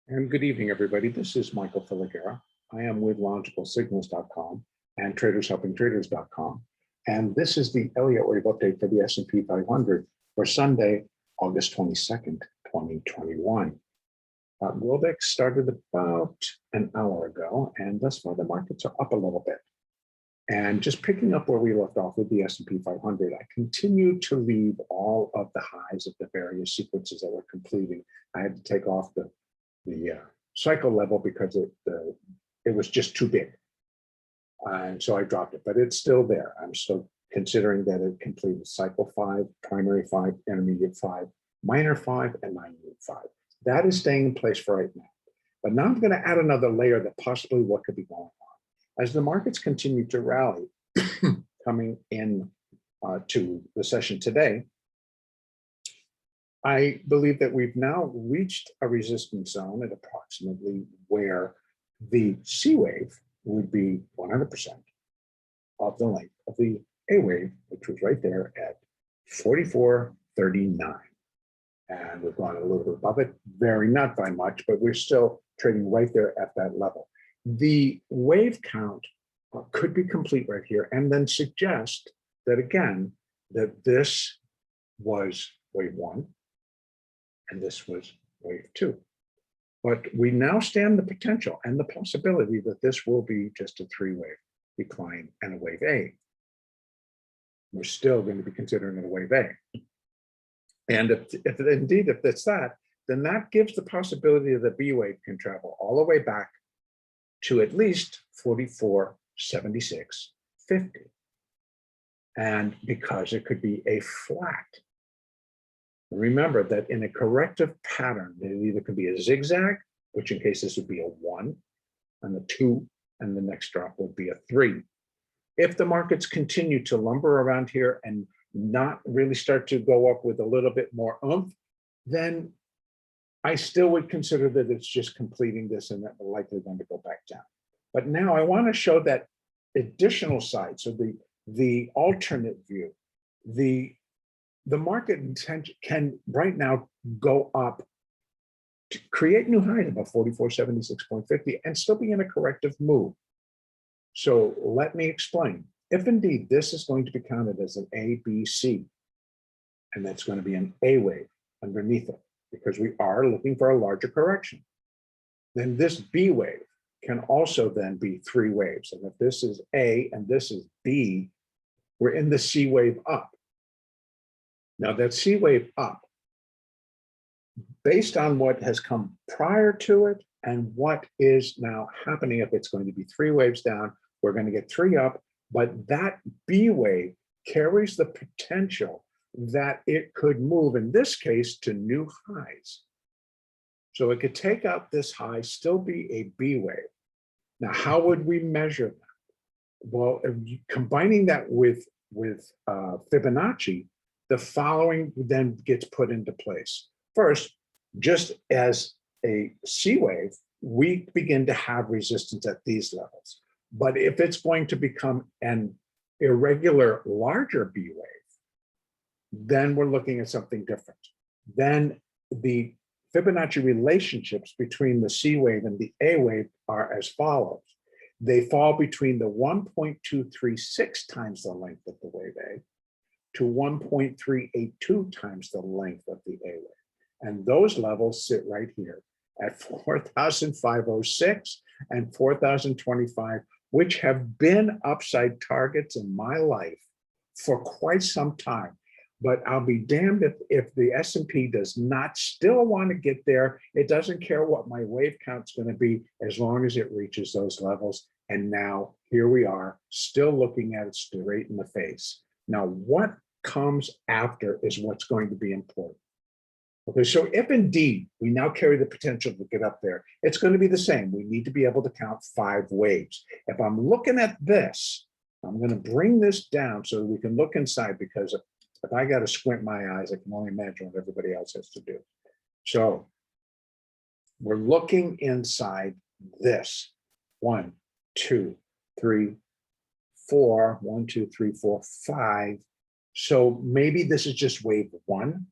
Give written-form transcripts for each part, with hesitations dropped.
And good evening, everybody. This is Michael Filigera. I am with logicalsignals.com and tradershelpingtraders.com. And this is the Elliott Wave update for the S&P 500 for Sunday, August 22nd, 2021. Globex started about an hour ago, and thus far the markets are up a little bit. And just picking up where we left off with the S&P 500, I continue to leave all of the highs of the various sequences that we're completing. I had to take off the cycle level because it was just too big. And so I dropped it, but it's still there. I'm still considering that it completed cycle 5, primary 5, intermediate 5, minor 5, and minute 5. That is staying in place for right now. But now I'm going to add another layer that possibly what could be going on. As the markets continue to rally, coming in to the session today, I believe that we've now reached a resistance zone at approximately where the C wave would be 100% of the length of the A wave, which was right there at 44.39. And we've gone a little bit above it, not by much, but we're still trading right there at that level. The wave count could be complete right here and then suggest that again, that this was wave 1 and this was wave 2. But we now stand the potential and the possibility that this will be just a 3-wave decline and a wave A. We're still going to be considering it a wave A. And if it's that, then that gives the possibility that B wave can travel all the way back to at least 44.7650. And because it could be a flat. Remember that in a corrective pattern, it either could be a zigzag, which in case this would be a 1, and a 2, and the next drop would be a 3. If the markets continue to lumber around here and not really start to go up with a little bit more oomph, then I still would consider that it's just completing this and that we're likely going to go back down. But now I want to show that additional side, so the alternate view, the market intention can right now go up to create new highs above 44.7650 and still be in a corrective move. So let me explain. If indeed this is going to be counted as an A, B, C, and that's going to be an A wave underneath it, because we are looking for a larger correction, then this B wave can also then be 3 waves. And if this is A and this is B, we're in the C wave up. Now that C wave up, based on what has come prior to it and what is now happening, if it's going to be 3 waves down, we're going to get 3 up, but that B wave carries the potential that it could move, in this case, to new highs. So it could take out this high, still be a B wave. Now, how would we measure that? Well, combining that with Fibonacci, the following then gets put into place. First, just as a C wave, we begin to have resistance at these levels. But if it's going to become an irregular, larger B wave, then we're looking at something different. Then the Fibonacci relationships between the C wave and the A wave are as follows. They fall between the 1.236 times the length of the wave A to 1.382 times the length of the A wave. And those levels sit right here at 4,506 and 4,025, which have been upside targets in my life for quite some time. But I'll be damned if the S&P does not still want to get there. It doesn't care what my wave count's going to be as long as it reaches those levels. And now here we are still looking at it straight in the face. Now, what comes after is what's going to be important. Okay, so if indeed we now carry the potential to get up there, it's going to be the same. We need to be able to count 5 waves. If I'm looking at this, I'm going to bring this down so that we can look inside, because if I got to squint my eyes, I can only imagine what everybody else has to do. So we're looking inside this 1, 2, 3, 4, 1, 2, 3, 4, 5. So maybe this is just wave 1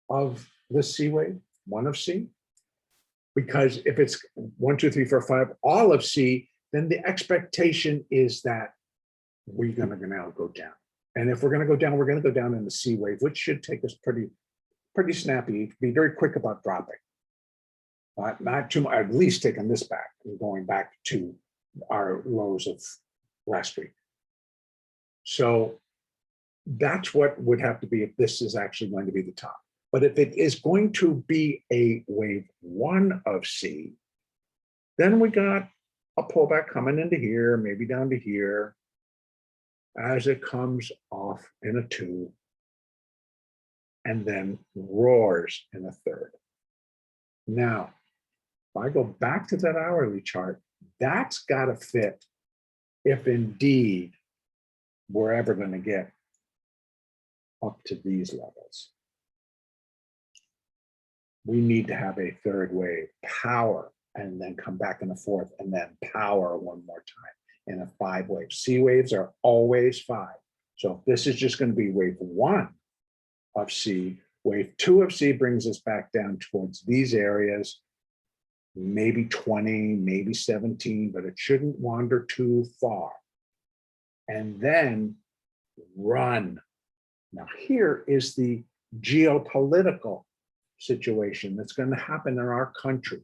of the C wave, 1 of C. Because if it's 1, 2, 3, 4, 5, all of C, then the expectation is that we're going to now go down. And if we're going to go down, we're going to go down in the C wave, which should take us pretty snappy. Be very quick about dropping. Not too much, at least taking this back and going back to our lows of last week. So that's what would have to be if this is actually going to be the top. But if it is going to be a wave 1 of C, then we got a pullback coming into here, maybe down to here, as it comes off in a 2, and then roars in a 3rd. Now, if I go back to that hourly chart, that's got to fit if indeed we're ever going to get up to these levels. We need to have a 3rd wave, power, and then come back in a 4th, and then power one more time in a 5 wave. C waves are always 5. So if this is just going to be wave 1 of C, wave 2 of C brings us back down towards these areas, maybe 20, maybe 17, but it shouldn't wander too far. And then run. Now here is the geopolitical situation that's going to happen in our country.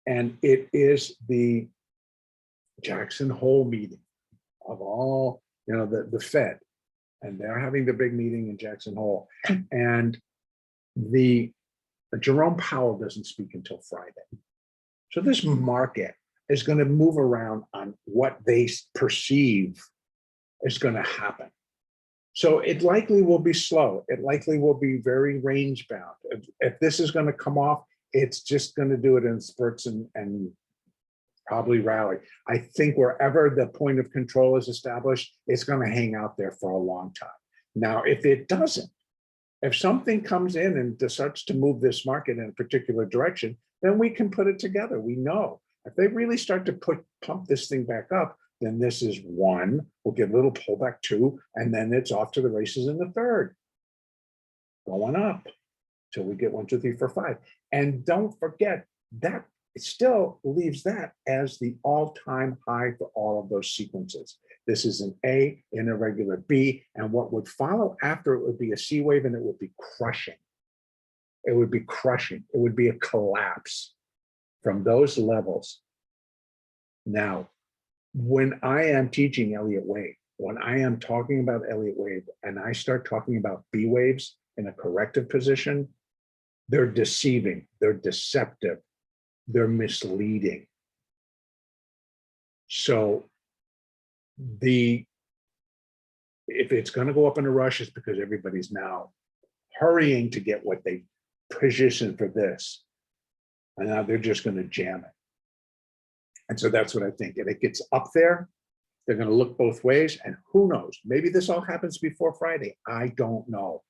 And it is the Jackson Hole meeting of all, the Fed. And they're having the big meeting in Jackson Hole. And Jerome Powell doesn't speak until Friday. So this market is going to move around on what they perceive is going to happen. So it likely will be slow. It likely will be very range bound. If this is going to come off, it's just going to do it in spurts and probably rally. I think wherever the point of control is established, it's going to hang out there for a long time. Now, if it doesn't, if something comes in and starts to move this market in a particular direction, then we can put it together. We know if they really start to pump this thing back up, then this is 1, we'll get a little pullback 2, and then it's off to the races in the 3rd. Going up till we get 1, 2, 3, 4, 5. And don't forget that it still leaves that as the all-time high for all of those sequences. This is an A in a regular B, and what would follow after it would be a C wave, and it would be crushing. It would be crushing. It would be a collapse from those levels. Now, when I am teaching Elliott Wave, when I am talking about Elliott Wave, and I start talking about B waves in a corrective position, they're deceiving, they're deceptive, they're misleading. So if it's going to go up in a rush, it's because everybody's now hurrying to get what they positioned for this. And now they're just going to jam it. And so that's what I think. If it gets up there, they're going to look both ways. And who knows? Maybe this all happens before Friday. I don't know.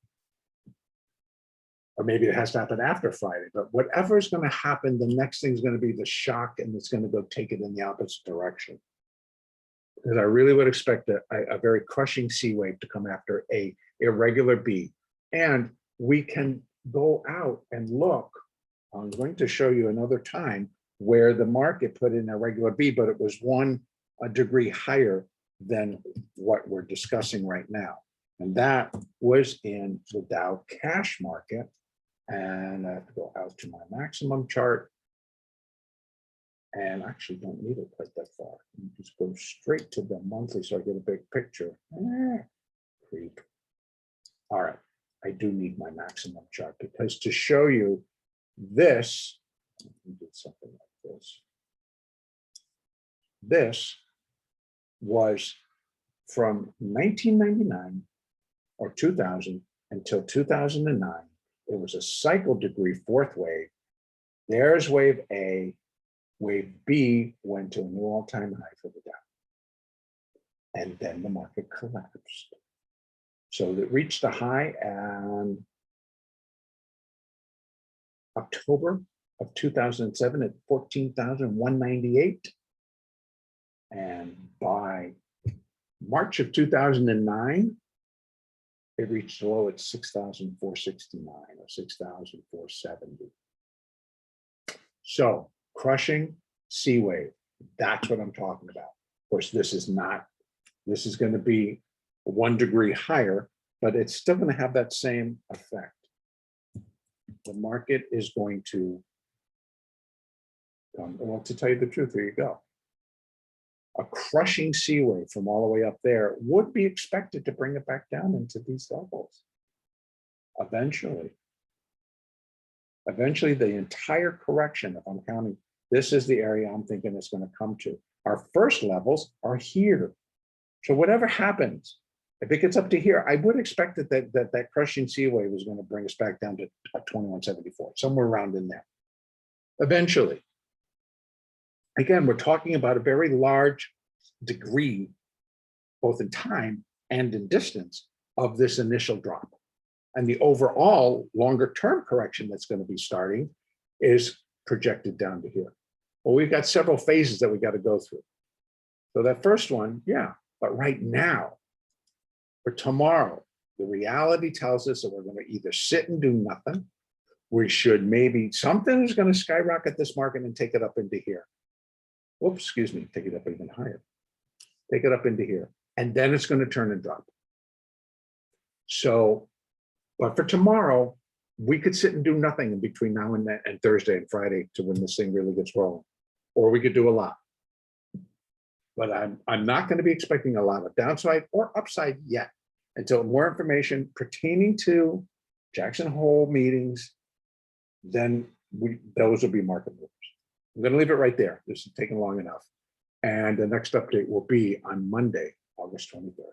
Or maybe it has to happen after Friday. But whatever is going to happen, the next thing is going to be the shock, and it's going to go take it in the opposite direction. Because I really would expect a very crushing C wave to come after a irregular B. And we can go out and look. I'm going to show you another time where the market put in a regular B, but it was 1 degree higher than what we're discussing right now. And that was in the Dow cash market. And I have to go out to my maximum chart. And actually don't need it quite that far. You just go straight to the monthly so I get a big picture. Creep. All right, I do need my maximum chart because to show you this, we did something like this. This was from 1999 or 2000 until 2009. It was a cycle degree 4th wave. There's wave A. Wave B went to a new all-time high for the Dow. And then the market collapsed. So it reached a high in October of 2007 at 14,198. And by March of 2009, it reached a low at 6,469 or 6,470. So crushing C wave, that's what I'm talking about. Of course, this is not, this is going to be 1 degree higher, but it's still going to have that same effect. The market is going to, well, to tell you the truth, there you go. A crushing C wave from all the way up there would be expected to bring it back down into these levels. Eventually, the entire correction, if I'm counting, this is the area I'm thinking it's going to come to. Our first levels are here. So whatever happens, if it gets up to here, I would expect that crushing C wave is going to bring us back down to 2174, somewhere around in there. Eventually. Again, we're talking about a very large degree, both in time and in distance, of this initial drop. And the overall longer term correction that's going to be starting is projected down to here. Well, we've got several phases that we got to go through. So that first one, yeah, but right now, for tomorrow, the reality tells us that we're going to either sit and do nothing. We should maybe, something is going to skyrocket this market and take it up into here. Whoops, excuse me, take it up even higher. Take it up into here. And then it's going to turn and drop. So, but for tomorrow, we could sit and do nothing in between now and then, and Thursday and Friday to when this thing really gets rolling. Or we could do a lot. But I'm not going to be expecting a lot of downside or upside yet until more information pertaining to Jackson Hole meetings, then those will be market movers. I'm going to leave it right there. This is taking long enough. And the next update will be on Monday, August 23rd.